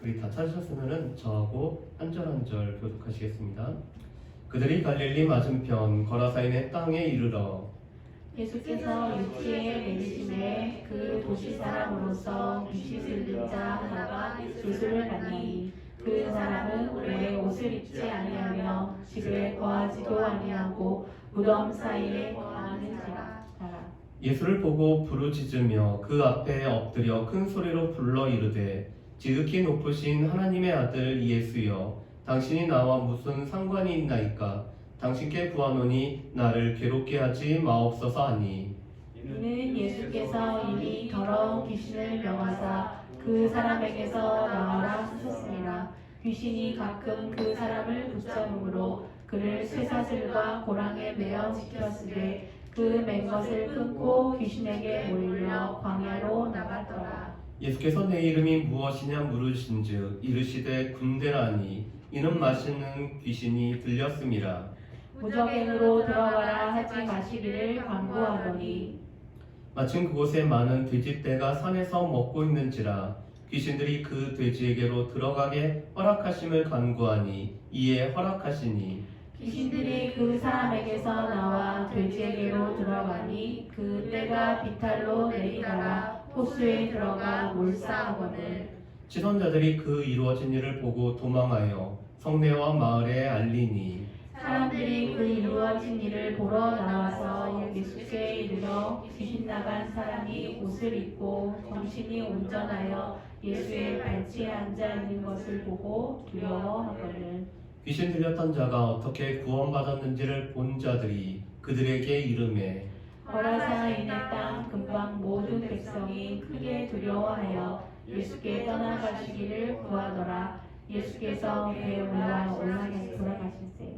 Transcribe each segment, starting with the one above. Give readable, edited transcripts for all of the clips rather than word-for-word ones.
우리 다 찾으셨으면 저하고 한 절 한 절 교독하시겠습니다. 그들이 갈릴리 맞은편 거라사인의 땅에 이르러 예수께서 육지에 내리심에 그 도시 사람으로서 귀신을 든 자 하나가 예수를 만나니 그 사람은 오래 옷을 입지 아니하며 집에 거하지도 아니하고 무덤 사이에 거하는지라. 예수를 보고 부르짖으며 그 앞에 엎드려 큰 소리로 불러 이르되 지극히 높으신 하나님의 아들 예수여, 당신이 나와 무슨 상관이 있나이까? 당신께 구하노니 나를 괴롭게 하지 마옵소서 하니. 이는 예수께서 이미 더러운 귀신을 명하사 그 사람에게서 나와라 하셨습니다. 귀신이 가끔 그 사람을 붙잡음으로 그를 쇠사슬과 고랑에 매어 지켰으되 그 맨 것을 끊고 귀신에게 몰려 광야로 나갔더라. 예수께서 내 이름이 무엇이냐 물으신즉 이르시되 군대라니, 이는 마시는 귀신이 들렸음이라. 무적행으로 들어가라 하지 마시기를 간구하더니 마침 그곳에 많은 돼지떼가 산에서 먹고 있는지라 귀신들이 그 돼지에게로 들어가게 허락하심을 간구하니 이에 허락하시니. 귀신들이 그 사람에게서 나와 돼지에게로 들어가니 그 떼가 비탈로 내리다가 호수에 들어가 몰사하거늘. 치선자들이 그 이루어진 일을 보고 도망하여 성내와 마을에 알리니. 사람들이 그 이루어진 일을 보러 나와서 예수께 이르러 귀신 나간 사람이 옷을 입고 정신이 온전하여 예수의 발치에 앉아 있는 것을 보고 두려워하거늘. 귀신 들렸던 자가 어떻게 구원받았는지를 본 자들이 그들에게 이르매 거라사인의 땅 근방 모든 백성이 크게 두려워하여 예수께 떠나가시기를 구하더라. 예수께서 배에 올라 돌아가실세.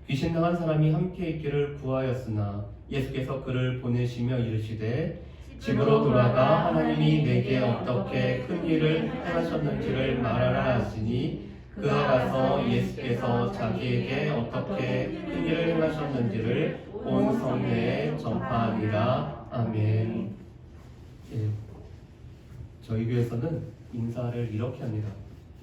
귀신 나간 사람이 함께 있기를 구하였으나 예수께서 그를 보내시며 이르시되 집으로 돌아가 하나님이 내게 어떻게 큰 일을 행하셨는지를 말하라 하시니, 그가 가서 예수께서 자기에게 어떻게 큰 일을 행하셨는지를 온 성내에 전파하니라. 아멘. 예, 저희 교회에서는 인사를 이렇게 합니다.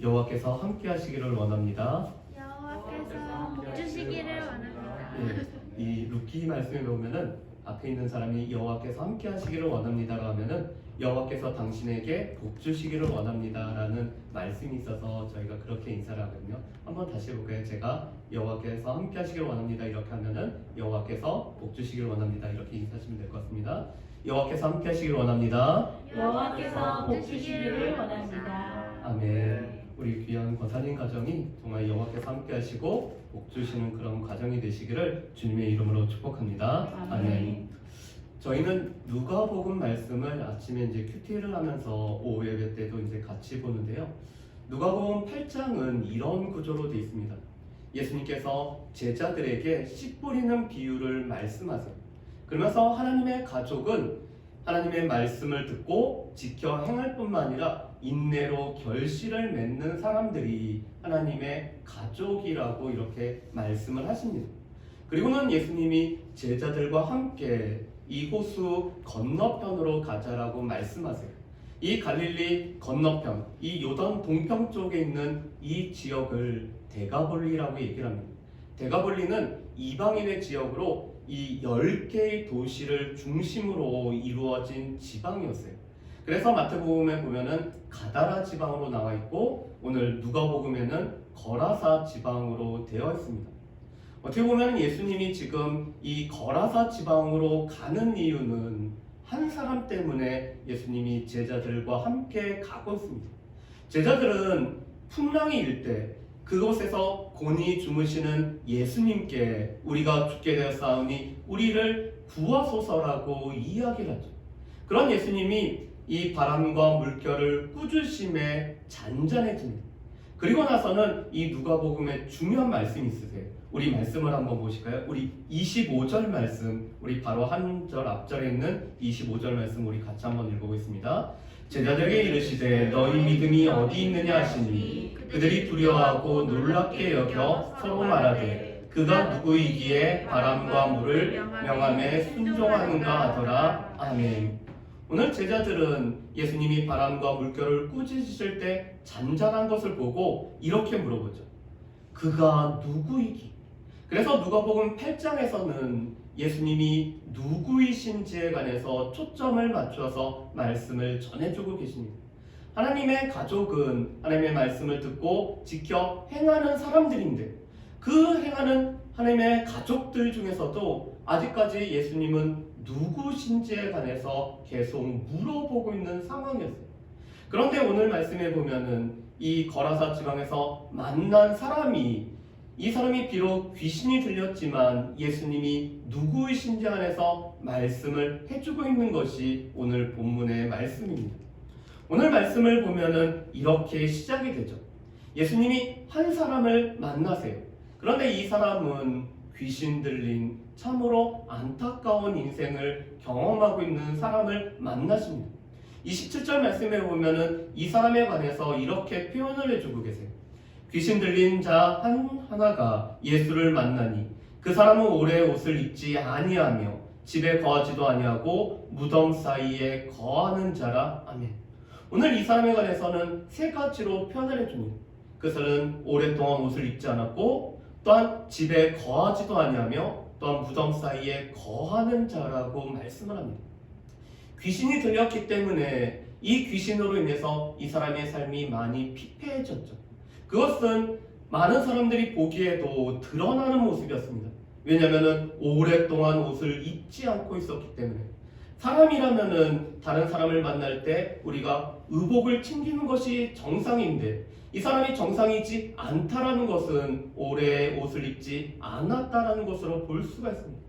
여호와께서 함께 하시기를 원합니다. 여호와께서 복 주시기를 원합니다. 예, 이 루키 말씀에 보면은 앞에 있는 사람이 여호와께서 함께 하시기를 원합니다라고 하면은 여호와께서 당신에게 복 주시기를 원합니다라는 말씀이 있어서 저희가 그렇게 인사를 하거든요. 한번 다시 해볼까요? 제가 여호와께서 함께 하시기를 원합니다 이렇게 하면은 여호와께서 복 주시기를 원합니다 이렇게 인사하시면 될 것 같습니다. 여호와께서 함께 하시기를 원합니다. 여호와께서 복 주시기를 원합니다. 아멘. 우리 귀한 권사님 가정이 정말 여호와께서 함께 하시고 복 주시는 그런 가정이 되시기를 주님의 이름으로 축복합니다. 아멘. 저희는 누가복음 말씀을 아침에 이제 큐티를 하면서 오후 예배 때도 이제 같이 보는데요. 누가복음 8장은 이런 구조로 되어 있습니다. 예수님께서 제자들에게 씨 뿌리는 비유를 말씀하세요. 그러면서 하나님의 가족은 하나님의 말씀을 듣고 지켜 행할 뿐만 아니라 인내로 결실을 맺는 사람들이 하나님의 가족이라고 이렇게 말씀을 하십니다. 그리고는 예수님이 제자들과 함께 이 호수 건너편으로 가자라고 말씀하세요. 이 갈릴리 건너편, 이 요단 동편 쪽에 있는 이 지역을 데가볼리라고 얘기를 합니다. 데가볼리는 이방인의 지역으로 이 10개의 도시를 중심으로 이루어진 지방이었어요. 그래서 마태복음에 보면은 가다라 지방으로 나와 있고 오늘 누가복음에는 거라사 지방으로 되어 있습니다. 어떻게 보면 예수님이 지금 이 거라사 지방으로 가는 이유는 한 사람 때문에 예수님이 제자들과 함께 가고 있습니다. 제자들은 풍랑이 일 때 그곳에서 곤히 주무시는 예수님께 우리가 죽게 되었사오니 우리를 구하소서라고 이야기를 하죠. 그런 예수님이 이 바람과 물결을 꾸짖음에 잔잔해집니다. 그리고 나서는 이 누가복음에 중요한 말씀이 있으세요. 우리 말씀을 한번 보실까요? 우리 25절 말씀, 우리 바로 한 절 앞절에 있는 25절 말씀 우리 같이 한번 읽어보겠습니다. 제자들에게 이르시되 너희 믿음이 어디 있느냐 하시니 그들이 두려워하고 놀랍게 여겨 서로 말하되 그가 누구이기에 바람과 물을 명함에 순종하는가 하더라. 아멘. 오늘 제자들은 예수님이 바람과 물결을 꾸짖으실 때 잔잔한 것을 보고 이렇게 물어보죠. 그가 누구이기? 그래서 누가복음 8장에서는 예수님이 누구이신지에 관해서 초점을 맞춰서 말씀을 전해주고 계십니다. 하나님의 가족은 하나님의 말씀을 듣고 지켜 행하는 사람들인데 그 행하는 하나님의 가족들 중에서도 아직까지 예수님은 누구신지에 관해서 계속 물어보고 있는 상황이었어요. 그런데 오늘 말씀에 보면은 이 거라사 지방에서 만난 사람이 이 사람이 비록 귀신이 들렸지만 예수님이 누구이신지 안에서 말씀을 해주고 있는 것이 오늘 본문의 말씀입니다. 오늘 말씀을 보면은 이렇게 시작이 되죠. 예수님이 한 사람을 만나세요. 그런데 이 사람은 귀신 들린 참으로 안타까운 인생을 경험하고 있는 사람을 만나십니다. 27절 말씀에 보면은 이 사람에 관해서 이렇게 표현을 해주고 계세요. 귀신 들린 자 하나가 예수를 만나니 그 사람은 오래 옷을 입지 아니하며 집에 거하지도 아니하고 무덤 사이에 거하는 자라. 아멘. 오늘 이 사람에 관해서는 세 가지로 표현을 해줍니다. 그 사람은 오랫동안 옷을 입지 않았고 또한 집에 거하지도 아니하며 또한 무덤 사이에 거하는 자라고 말씀을 합니다. 귀신이 들렸기 때문에 이 귀신으로 인해서 이 사람의 삶이 많이 피폐해졌죠. 그것은 많은 사람들이 보기에도 드러나는 모습이었습니다. 왜냐하면 오랫동안 옷을 입지 않고 있었기 때문에. 사람이라면은 다른 사람을 만날 때 우리가 의복을 챙기는 것이 정상인데 이 사람이 정상이지 않다라는 것은 오래 옷을 입지 않았다라는 것으로 볼 수가 있습니다.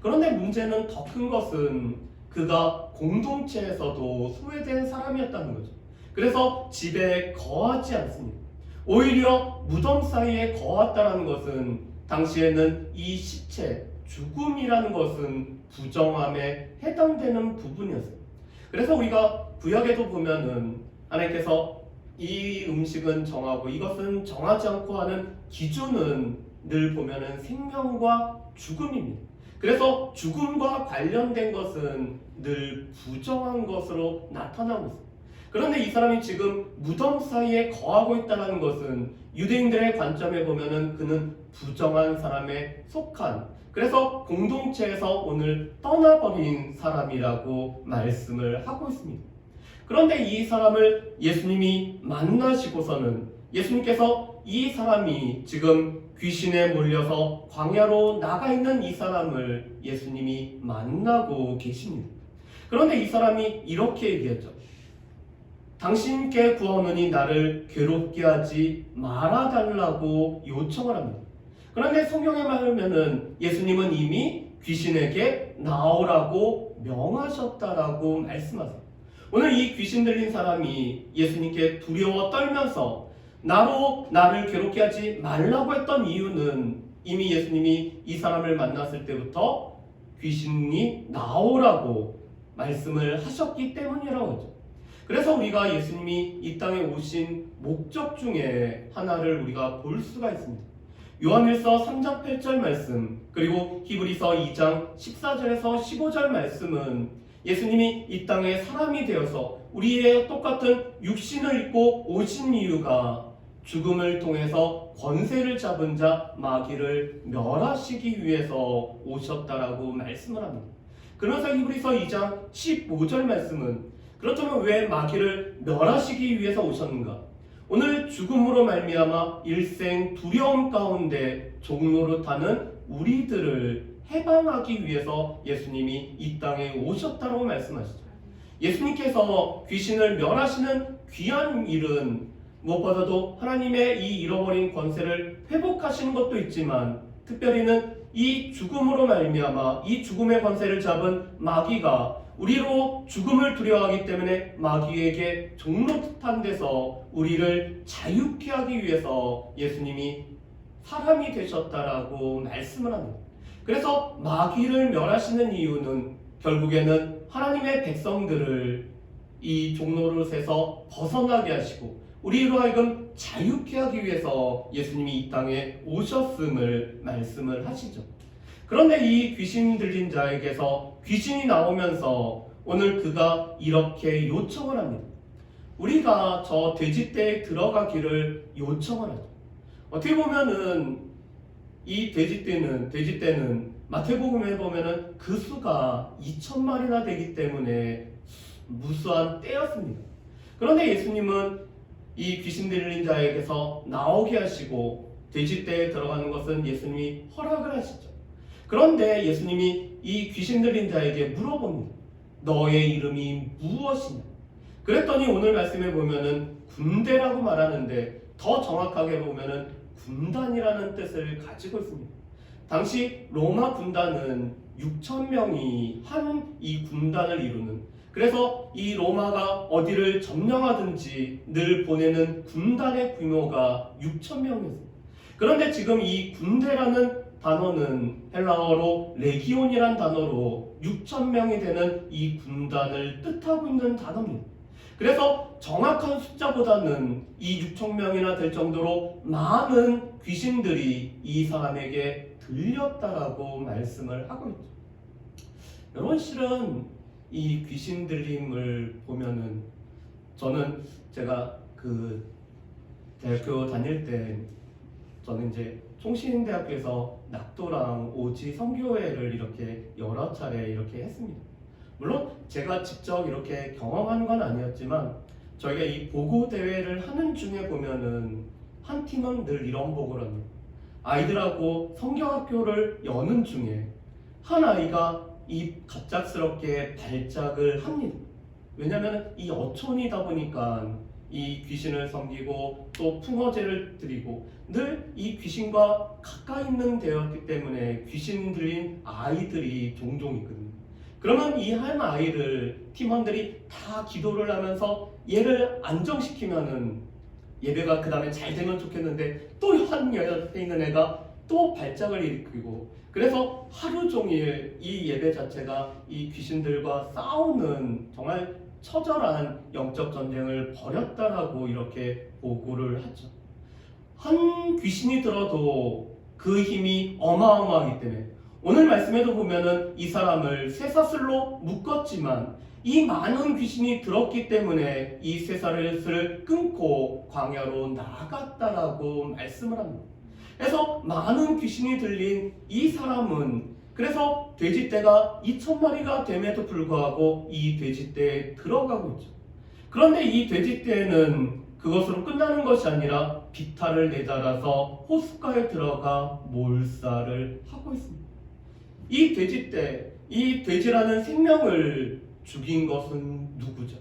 그런데 문제는 더 큰 것은 그가 공동체에서도 소외된 사람이었다는 거죠. 그래서 집에 거하지 않습니다. 오히려 무덤 사이에 거했다는 것은 당시에는 이 시체, 죽음이라는 것은 부정함에 해당되는 부분이었어요. 그래서 우리가 구약에도 보면은 하나님께서 이 음식은 정하고 이것은 정하지 않고 하는 기준은 늘 보면은 생명과 죽음입니다. 그래서 죽음과 관련된 것은 늘 부정한 것으로 나타나고 있습니다. 그런데 이 사람이 지금 무덤 사이에 거하고 있다는 것은 유대인들의 관점에 보면은 그는 부정한 사람에 속한, 그래서 공동체에서 오늘 떠나버린 사람이라고 말씀을 하고 있습니다. 그런데 이 사람을 예수님이 만나시고서는 예수님께서 이 사람이 지금 귀신에 몰려서 광야로 나가 있는 이 사람을 예수님이 만나고 계십니다. 그런데 이 사람이 이렇게 얘기했죠. 당신께 구하노니 나를 괴롭게 하지 말아달라고 요청을 합니다. 그런데 성경에 말하면은 예수님은 이미 귀신에게 나오라고 명하셨다라고 말씀하세요. 오늘 이 귀신 들린 사람이 예수님께 두려워 떨면서 나를 괴롭게 하지 말라고 했던 이유는 이미 예수님이 이 사람을 만났을 때부터 귀신이 나오라고 말씀을 하셨기 때문이라고 하죠. 그래서 우리가 예수님이 이 땅에 오신 목적 중에 하나를 우리가 볼 수가 있습니다. 요한일서 3장 8절 말씀, 그리고 히브리서 2장 14절에서 15절 말씀은 예수님이 이 땅에 사람이 되어서 우리의 똑같은 육신을 입고 오신 이유가 죽음을 통해서 권세를 잡은 자 마귀를 멸하시기 위해서 오셨다라고 말씀을 합니다. 그래서 히브리서 2장 15절 말씀은 그렇다면 왜 마귀를 멸하시기 위해서 오셨는가? 오늘 죽음으로 말미암아 일생 두려움 가운데 종노릇하는 우리들을 해방하기 위해서 예수님이 이 땅에 오셨다고 말씀하시죠. 예수님께서 귀신을 멸하시는 귀한 일은 무엇보다도 하나님의 이 잃어버린 권세를 회복하시는 것도 있지만 특별히는 이 죽음으로 말미암아 이 죽음의 권세를 잡은 마귀가 우리로 죽음을 두려워하기 때문에 마귀에게 종노릇한 데서 우리를 자유케 하기 위해서 예수님이 사람이 되셨다라고 말씀을 합니다. 그래서 마귀를 멸하시는 이유는 결국에는 하나님의 백성들을 이 종노릇에서 벗어나게 하시고 우리로 하여금 자유케 하기 위해서 예수님이 이 땅에 오셨음을 말씀을 하시죠. 그런데 이 귀신 들린 자에게서 귀신이 나오면서 오늘 그가 이렇게 요청을 합니다. 우리가 저 돼지떼에 들어가기를 요청을 하죠. 어떻게 보면은 이 돼지떼는 마태복음에 보면은 그 수가 2,000마리나 되기 때문에 무수한 떼였습니다. 그런데 예수님은 이 귀신 들린 자에게서 나오게 하시고 돼지떼에 들어가는 것은 예수님이 허락을 하시죠. 그런데 예수님이 이 귀신 들린 자에게 물어봅니다. 너의 이름이 무엇이냐? 그랬더니 오늘 말씀에 보면은 군대라고 말하는데 더 정확하게 보면은 군단이라는 뜻을 가지고 있습니다. 당시 로마 군단은 6,000명이 한 이 군단을 이루는, 그래서 이 로마가 어디를 점령하든지 늘 보내는 군단의 규모가 6,000명이었습니다. 그런데 지금 이 군대라는 단어는 헬라어로 레기온이란 단어로 6,000명이 되는 이 군단을 뜻하고 있는 단어입니다. 그래서 정확한 숫자보다는 이 6,000명이나 될 정도로 많은 귀신들이 이 사람에게 들렸다라고 말씀을 하고 있죠. 여러분, 실은 이 귀신 들림을 보면은 저는 제가 그 대학교 다닐 때 저는 이제 총신대학교에서 낙도랑 오지 선교회를 이렇게 여러 차례 이렇게 했습니다. 물론 제가 직접 이렇게 경험한 건 아니었지만 저희가 이 보고 대회를 하는 중에 보면은 한 팀은 늘 이런 보고를 합니다. 아이들하고 성경학교를 여는 중에 한 아이가 이 갑작스럽게 발작을 합니다. 왜냐하면 이 어촌이다 보니까 이 귀신을 섬기고 또 풍어제를 드리고 늘 이 귀신과 가까이 있는 데였기 때문에 귀신 들린 아이들이 종종 있거든요. 그러면 이 한 아이를 팀원들이 다 기도를 하면서 얘를 안정시키면은 예배가 그 다음에 잘 되면 좋겠는데 또 한 옆에 있는 애가 또 발작을 일으키고, 그래서 하루 종일 이 예배 자체가 이 귀신들과 싸우는 정말 처절한 영적 전쟁을 벌였다라고 이렇게 보고를 하죠. 한 귀신이 들어도 그 힘이 어마어마하기 때문에 오늘 말씀에도 보면은 이 사람을 쇠사슬로 묶었지만 이 많은 귀신이 들었기 때문에 이 쇠사슬을 끊고 광야로 나아갔다라고 말씀을 합니다. 그래서 많은 귀신이 들린 이 사람은 그래서 돼지떼가 2,000마리가 됨에도 불구하고 이 돼지떼에 들어가고 있죠. 그런데 이 돼지떼는 그것으로 끝나는 것이 아니라 비탈을 내달아서 호숫가에 들어가 몰살을 하고 있습니다. 이 돼지떼, 이 돼지라는 생명을 죽인 것은 누구죠?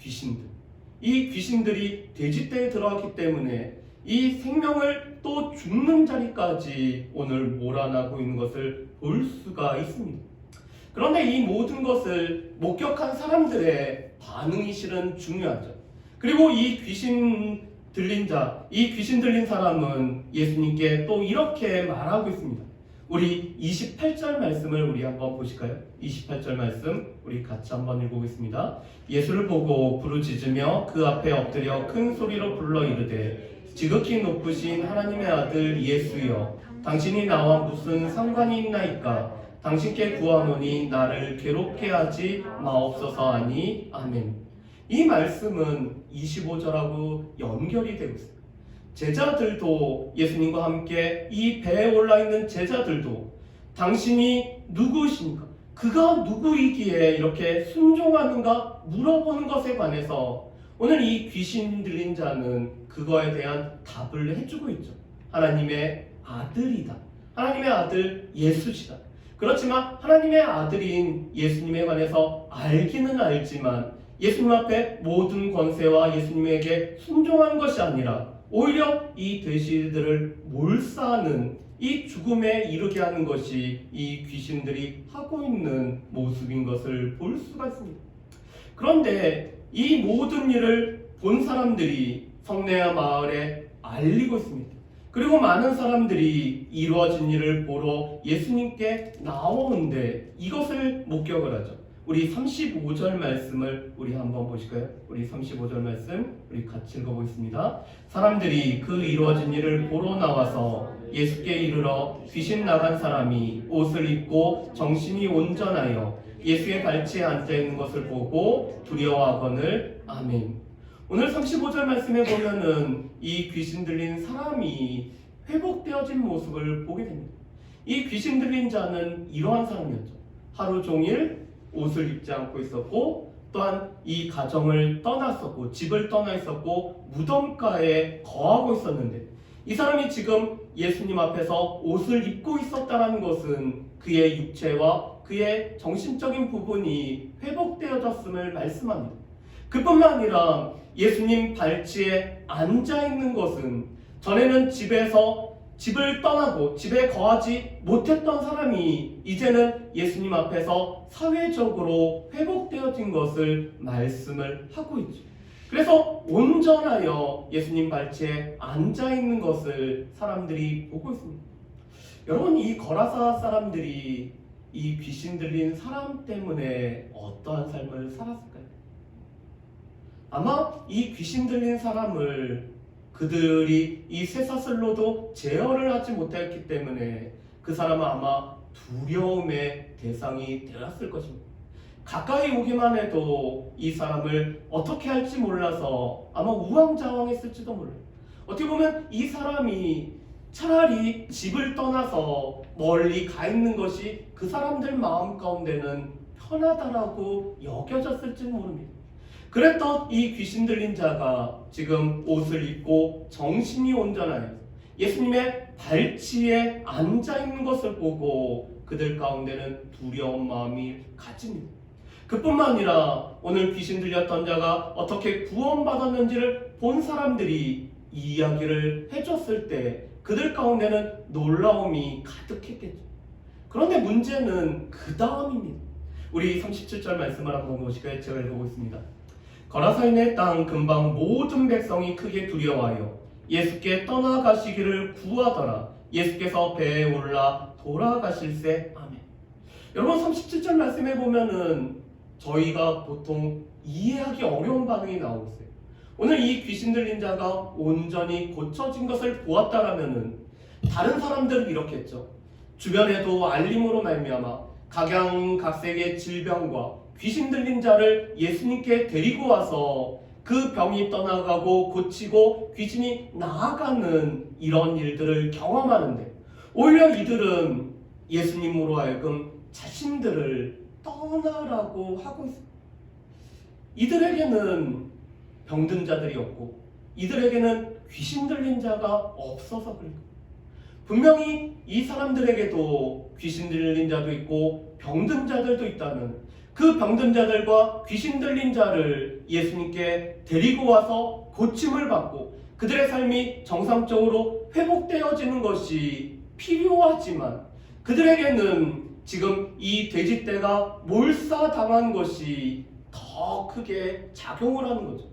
귀신들. 이 귀신들이 돼지떼에 들어왔기 때문에 이 생명을 또 죽는 자리까지 오늘 몰아나고 있는 것을 볼 수가 있습니다. 그런데 이 모든 것을 목격한 사람들의 반응이 실은 중요하죠. 그리고 이 귀신 들린 자, 이 귀신 들린 사람은 예수님께 또 이렇게 말하고 있습니다. 우리 28절 말씀을 우리 한번 보실까요? 28절 말씀 우리 같이 한번 읽어보겠습니다. 예수를 보고 부르짖으며 그 앞에 엎드려 큰 소리로 불러 이르되 지극히 높으신 하나님의 아들 예수여, 당신이 나와 무슨 상관이 있나이까? 당신께 구하노니 나를 괴롭게 하지 마옵소서 하니 아멘. 이 말씀은 25절하고 연결이 되고 있습니다. 제자들도 예수님과 함께 이 배에 올라있는 제자들도 당신이 누구이십니까? 그가 누구이기에 이렇게 순종하는가 물어보는 것에 관해서 오늘 이 귀신 들린 자는 그거에 대한 답을 해주고 있죠. 하나님의 아들이다. 하나님의 아들 예수시다. 그렇지만 하나님의 아들인 예수님에 관해서 알기는 알지만 예수님 앞에 모든 권세와 예수님에게 순종한 것이 아니라 오히려 이 돼지들을 몰사하는 이 죽음에 이르게 하는 것이 이 귀신들이 하고 있는 모습인 것을 볼 수가 있습니다. 그런데 이 모든 일을 본 사람들이 성내야 마을에 알리고 있습니다. 그리고 많은 사람들이 이루어진 일을 보러 예수님께 나오는데 이것을 목격을 하죠. 우리 35절 말씀을 우리 한번 보실까요? 우리 35절 말씀 우리 같이 읽어보겠습니다. 사람들이 그 이루어진 일을 보러 나와서 예수께 이르러 귀신 나간 사람이 옷을 입고 정신이 온전하여 예수의 발치에 앉아있는 것을 보고 두려워하거늘. 아멘. 오늘 35절 말씀에 보면은 이 귀신 들린 사람이 회복되어진 모습을 보게 됩니다. 이 귀신 들린 자는 이러한 사람이었죠. 하루 종일 옷을 입지 않고 있었고, 또한 이 가정을 떠났었고, 집을 떠나 있었고, 무덤가에 거하고 있었는데, 이 사람이 지금 예수님 앞에서 옷을 입고 있었다는 것은 그의 육체와 그의 정신적인 부분이 회복되어졌음을 말씀합니다. 그뿐만 아니라 예수님 발치에 앉아있는 것은 전에는 집을 떠나고 집에 거하지 못했던 사람이 이제는 예수님 앞에서 사회적으로 회복되어진 것을 말씀을 하고 있죠. 그래서 온전하여 예수님 발치에 앉아있는 것을 사람들이 보고 있습니다. 여러분, 이 거라사 사람들이 이 귀신 들린 사람 때문에 어떠한 삶을 살았을까요? 아마 이 귀신 들린 사람을 그들이 이 쇠사슬로도 제어를 하지 못했기 때문에 그 사람은 아마 두려움의 대상이 되었을 것입니다. 가까이 오기만 해도 이 사람을 어떻게 할지 몰라서 아마 우왕좌왕했을지도 몰라요. 어떻게 보면 이 사람이 차라리 집을 떠나서 멀리 가 있는 것이 그 사람들 마음 가운데는 편하다라고 여겨졌을지는 모릅니다. 그랬던 이 귀신 들린 자가 지금 옷을 입고 정신이 온전하여 예수님의 발치에 앉아있는 것을 보고 그들 가운데는 두려운 마음이 가집니다. 그뿐만 아니라 오늘 귀신 들렸던 자가 어떻게 구원받았는지를 본 사람들이 이 이야기를 해줬을 때 그들 가운데는 놀라움이 가득했겠죠. 그런데 문제는 그 다음입니다. 우리 37절 말씀을 한번 보시고요. 제가 읽어보겠습니다. 거라사인의 땅 근방 모든 백성이 크게 두려워하여 예수께 떠나가시기를 구하더라. 예수께서 배에 올라 돌아가실세. 아멘. 여러분, 37절 말씀에 보면은 저희가 보통 이해하기 어려운 반응이 나오고 있어요. 오늘 이 귀신 들린 자가 온전히 고쳐진 것을 보았다라면은 다른 사람들은 이렇게 했죠. 주변에도 알림으로 말미암아 각양각색의 질병과 귀신 들린 자를 예수님께 데리고 와서 그 병이 떠나가고 고치고 귀신이 나아가는 이런 일들을 경험하는데, 오히려 이들은 예수님으로 하여금 자신들을 떠나라고 하고 있습니다. 이들에게는 병든 자들이 없고 이들에게는 귀신 들린 자가 없어서 그래요. 분명히 이 사람들에게도 귀신 들린 자도 있고 병든 자들도 있다면 그 병든 자들과 귀신 들린 자를 예수님께 데리고 와서 고침을 받고 그들의 삶이 정상적으로 회복되어지는 것이 필요하지만 그들에게는 지금 이 돼지떼가 몰사당한 것이 더 크게 작용을 하는 거죠.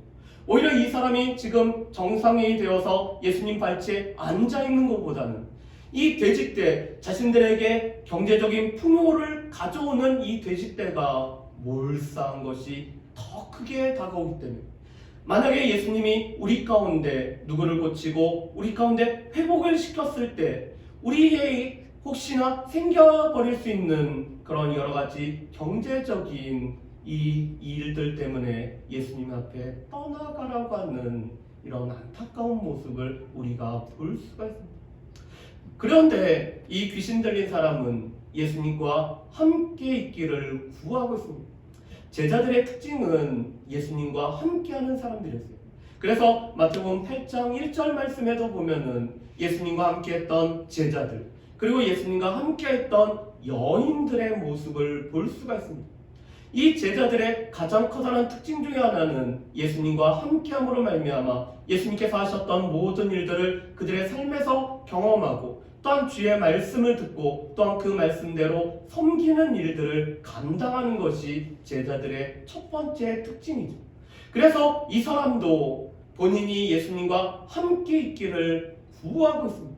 오히려 이 사람이 지금 정상이 되어서 예수님 발치에 앉아있는 것보다는 이 돼지떼, 자신들에게 경제적인 풍요를 가져오는 이 돼지떼가 몰사한 것이 더 크게 다가오기 때문에, 만약에 예수님이 우리 가운데 누구를 고치고 우리 가운데 회복을 시켰을 때 우리의 혹시나 생겨버릴 수 있는 그런 여러 가지 경제적인 이 일들 때문에 예수님 앞에 떠나가라고 하는 이런 안타까운 모습을 우리가 볼 수가 있습니다. 그런데 이 귀신 들린 사람은 예수님과 함께 있기를 구하고 있습니다. 제자들의 특징은 예수님과 함께하는 사람들이었어요. 그래서 마태복음 8장 1절 말씀에도 보면은 예수님과 함께했던 제자들, 그리고 예수님과 함께했던 여인들의 모습을 볼 수가 있습니다. 이 제자들의 가장 커다란 특징 중에 하나는 예수님과 함께함으로 말미암아 예수님께서 하셨던 모든 일들을 그들의 삶에서 경험하고 또한 주의 말씀을 듣고 또한 그 말씀대로 섬기는 일들을 감당하는 것이 제자들의 첫 번째 특징이죠. 그래서 이 사람도 본인이 예수님과 함께 있기를 구하고 있습니다.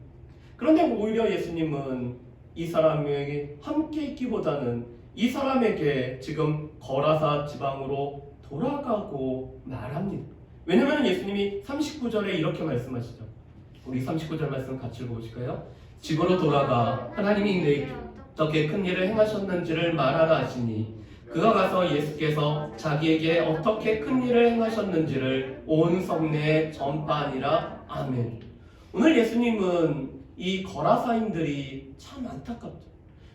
그런데 오히려 예수님은 이 사람에게 함께 있기보다는 이 사람에게 지금 거라사 지방으로 돌아가고 말합니다. 왜냐하면 예수님이 39절에 이렇게 말씀하시죠. 우리 39절 말씀 같이 읽어보실까요? 집으로 돌아가 하나님이 내게 어떻게 큰 일을 행하셨는지를 말하라 하시니 그가 가서 예수께서 자기에게 어떻게 큰 일을 행하셨는지를 온 성내에 전파하니라. 아멘. 오늘 예수님은 이 거라사인들이 참 안타깝죠.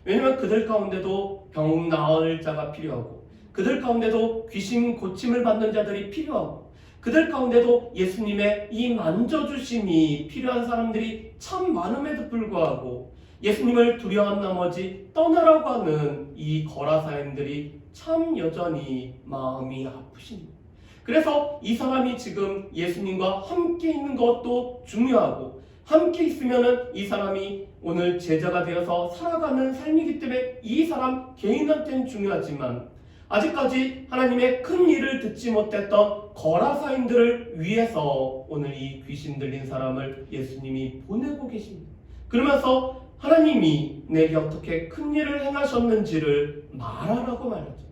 왜냐하면 그들 가운데도 병 나을 자가 필요하고, 그들 가운데도 귀신 고침을 받는 자들이 필요하고, 그들 가운데도 예수님의 이 만져주심이 필요한 사람들이 참 많음에도 불구하고 예수님을 두려워한 나머지 떠나라고 하는 이 거라사인들이 참 여전히 마음이 아프십니다. 그래서 이 사람이 지금 예수님과 함께 있는 것도 중요하고, 함께 있으면은 이 사람이 오늘 제자가 되어서 살아가는 삶이기 때문에 이 사람 개인한테는 중요하지만, 아직까지 하나님의 큰 일을 듣지 못했던 거라사인들을 위해서 오늘 이 귀신 들린 사람을 예수님이 보내고 계십니다. 그러면서 하나님이 내게 어떻게 큰 일을 행하셨는지를 말하라고 말하죠.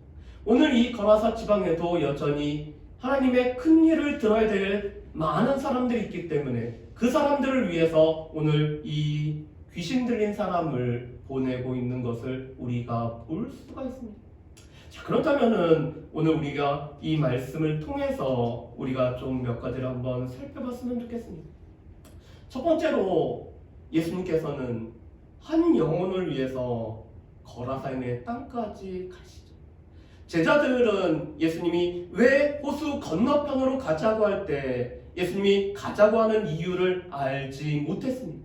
오늘 이 거라사 지방에도 여전히 하나님의 큰 일을 들어야 될 많은 사람들이 있기 때문에 그 사람들을 위해서 오늘 이 귀신 들린 사람을 보내고 있는 것을 우리가 볼 수가 있습니다. 자, 그렇다면은 오늘 우리가 이 말씀을 통해서 우리가 좀 몇 가지를 한번 살펴봤으면 좋겠습니다. 첫 번째로 예수님께서는 한 영혼을 위해서 거라사인의 땅까지 가시죠. 제자들은 예수님이 왜 호수 건너편으로 가자고 할 때 예수님이 가자고 하는 이유를 알지 못했습니다.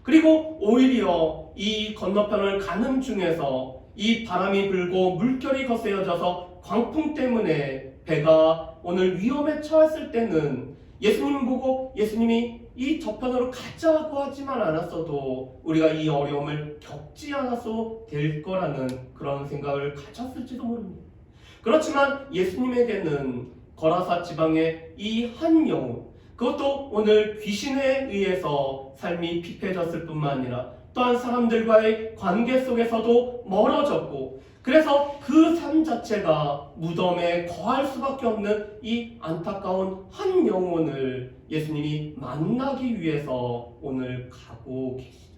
그리고 오히려 이 건너편을 가는 중에서 이 바람이 불고 물결이 거세어져서 광풍 때문에 배가 오늘 위험에 처했을 때는 예수님 보고 예수님이 이 저편으로 가자고 하지만 않았어도 우리가 이 어려움을 겪지 않아서 될 거라는 그런 생각을 가졌을지도 모릅니다. 그렇지만 예수님에게는 거라사 지방의 이 한 영혼, 그것도 오늘 귀신에 의해서 삶이 피폐해졌을 뿐만 아니라 또한 사람들과의 관계 속에서도 멀어졌고, 그래서 그 삶 자체가 무덤에 거할 수밖에 없는 이 안타까운 한 영혼을 예수님이 만나기 위해서 오늘 가고 계시죠.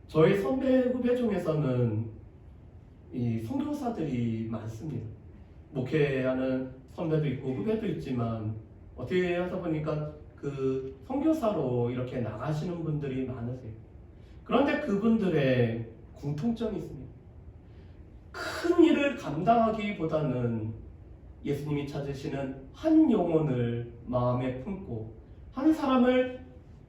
저희 선배 후배 중에서는 이 선교사들이 많습니다. 목회하는 선배도 있고 후배도 있지만 어떻게 하다 보니까 그 선교사로 이렇게 나가시는 분들이 많으세요. 그런데 그분들의 공통점이 있습니다. 큰 일을 감당하기보다는 예수님이 찾으시는 한 영혼을 마음에 품고 한 사람을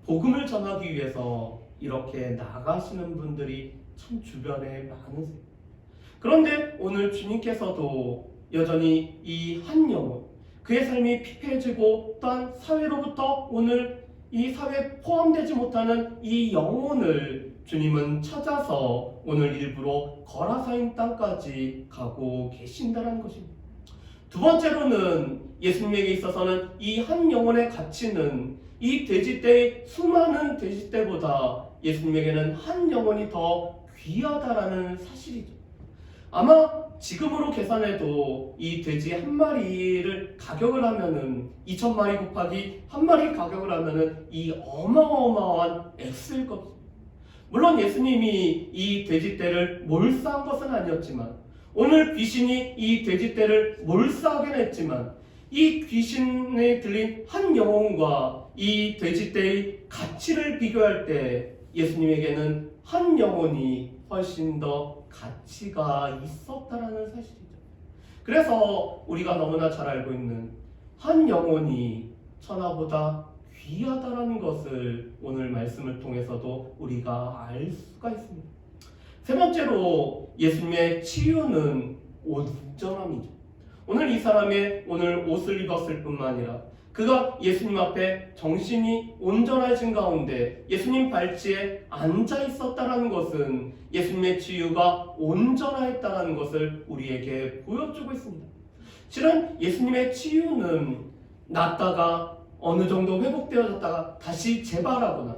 복음을 전하기 위해서 이렇게 나가시는 분들이 참 주변에 많으세요. 그런데 오늘 주님께서도 여전히 이 한 영혼, 그의 삶이 피폐해지고 또한 사회로부터 오늘 이 사회에 포함되지 못하는 이 영혼을 주님은 찾아서 오늘 일부러 거라사인 땅까지 가고 계신다는 것입니다. 두 번째로는 예수님에게 있어서는 이 한 영혼의 가치는 이 돼지떼의 수많은 돼지떼보다 예수님에게는 한 영혼이 더 귀하다라는 사실이죠. 아마 지금으로 계산해도 이 돼지 한 마리를 가격을 하면은 2,000마리 곱하기 한 마리 가격을 하면은 이 어마어마한 액수일 겁니다. 물론 예수님이 이 돼지떼를 몰사한 것은 아니었지만, 오늘 귀신이 이 돼지떼를 몰사하긴 했지만, 이 귀신에 들린 한 영혼과 이 돼지떼의 가치를 비교할 때 예수님에게는 한 영혼이 훨씬 더 가치가 있었다라는 사실이죠. 그래서 우리가 너무나 잘 알고 있는 한 영혼이 천하보다 귀하다라는 것을 오늘 말씀을 통해서도 우리가 알 수가 있습니다. 세 번째로 예수님의 치유는 온전함이죠. 오늘 이 사람의 오늘 옷을 입었을 뿐만 아니라 그가 예수님 앞에 정신이 온전해진 가운데 예수님 발치에 앉아 있었다라는 것은 예수님의 치유가 온전하였다라는 것을 우리에게 보여주고 있습니다. 실은 예수님의 치유는 낫다가 어느 정도 회복되어졌다가 다시 재발하거나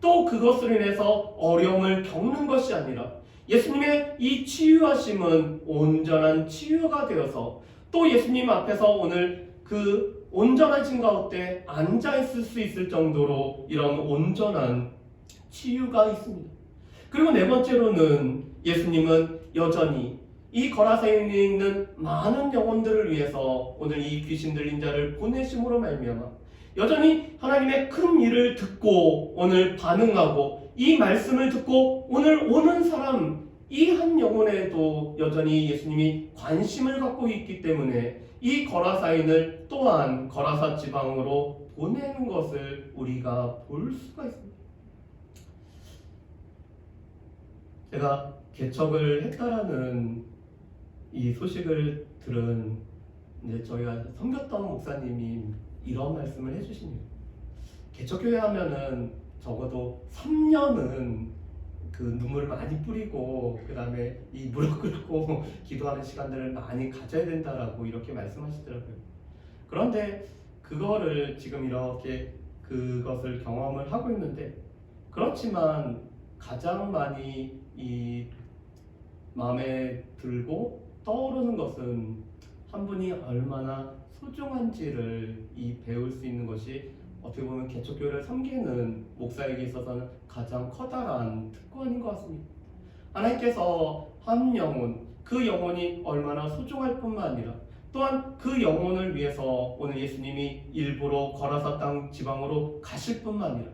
또 그것으로 인해서 어려움을 겪는 것이 아니라 예수님의 이 치유하심은 온전한 치유가 되어서 또 예수님 앞에서 오늘 그 온전하신 가운데 앉아있을 수 있을 정도로 이런 온전한 치유가 있습니다. 그리고 네 번째로는 예수님은 여전히 이 거라사인에 있는 많은 영혼들을 위해서 오늘 이 귀신 들린 자를 보내심으로 말미암아 여전히 하나님의 큰 일을 듣고 오늘 반응하고 이 말씀을 듣고 오늘 오는 사람 이 한 영혼에도 여전히 예수님이 관심을 갖고 있기 때문에 이 거라사인을 또한 거라사 지방으로 보내는 것을 우리가 볼 수가 있습니다. 제가 개척을 했다라는 이 소식을 들은 이제 저희가 섬겼던 목사님이 이런 말씀을 해주십니다. 개척교회 하면은 적어도 3년은 그 눈물을 많이 뿌리고 그 다음에 이 무릎 꿇고 기도하는 시간들을 많이 가져야 된다라고 이렇게 말씀하시더라고요. 그런데 그거를 지금 이렇게 그것을 경험을 하고 있는데, 그렇지만 가장 많이 이 마음에 들고 떠오르는 것은 한 분이 얼마나 소중한지를 이 배울 수 있는 것이 어떻게 보면 개척교회를 섬기는 목사에게 있어서는 가장 커다란 특권인 것 같습니다. 하나님께서 한 영혼, 그 영혼이 얼마나 소중할 뿐만 아니라 또한 그 영혼을 위해서 오늘 예수님이 일부러 거라사 땅 지방으로 가실 뿐만 아니라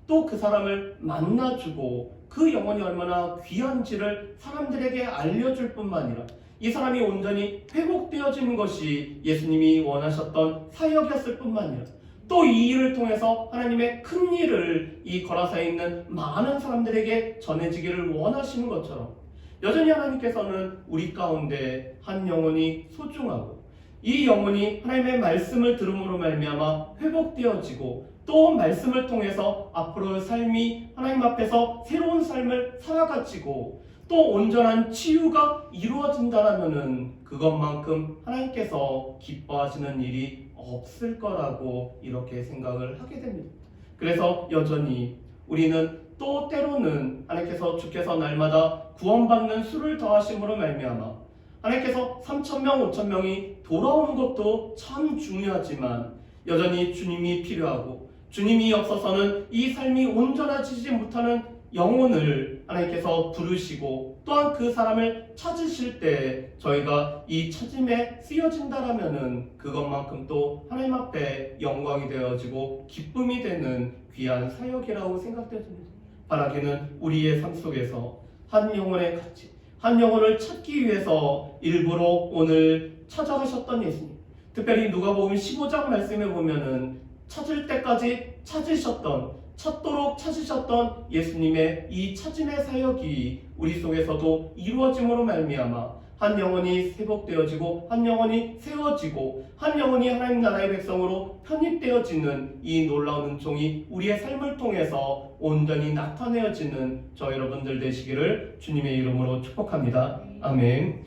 또 그 사람을 만나주고 그 영혼이 얼마나 귀한지를 사람들에게 알려줄 뿐만 아니라 이 사람이 온전히 회복되어지는 것이 예수님이 원하셨던 사역이었을 뿐만 아니라 또 이 일을 통해서 하나님의 큰 일을 이 거라사에 있는 많은 사람들에게 전해지기를 원하시는 것처럼 여전히 하나님께서는 우리 가운데 한 영혼이 소중하고 이 영혼이 하나님의 말씀을 들음으로 말미암아 회복되어지고 또 말씀을 통해서 앞으로의 삶이 하나님 앞에서 새로운 삶을 살아가지고 또 온전한 치유가 이루어진다라면은 그것만큼 하나님께서 기뻐하시는 일이 없을 거라고 이렇게 생각을 하게 됩니다. 그래서 여전히 우리는 또 때로는 하나님께서 주께서 날마다 구원받는 수를 더하심으로 말미암아 하나님께서 3,000명, 5,000명이 돌아오는 것도 참 중요하지만 여전히 주님이 필요하고 주님이 없어서는 이 삶이 온전해지지 못하는 영혼을 하나님께서 부르시고 또한 그 사람을 찾으실 때 저희가 이 찾음에 쓰여진다라면은 그것만큼 또 하나님 앞에 영광이 되어지고 기쁨이 되는 귀한 사역이라고 생각되어집니다. 바라기는 우리의 삶 속에서 한 영혼의 가치, 한 영혼을 찾기 위해서 일부러 오늘 찾아가셨던 예수님, 특별히 누가복음 15장 말씀에 보면은 찾을 때까지 찾도록 찾으셨던 예수님의 이 찾음의 사역이 우리 속에서도 이루어짐으로 말미암아 한 영혼이 회복되어지고 한 영혼이 세워지고 한 영혼이 하나님 나라의 백성으로 편입되어지는 이 놀라운 은총이 우리의 삶을 통해서 온전히 나타내어지는 저 여러분들 되시기를 주님의 이름으로 축복합니다. 아멘.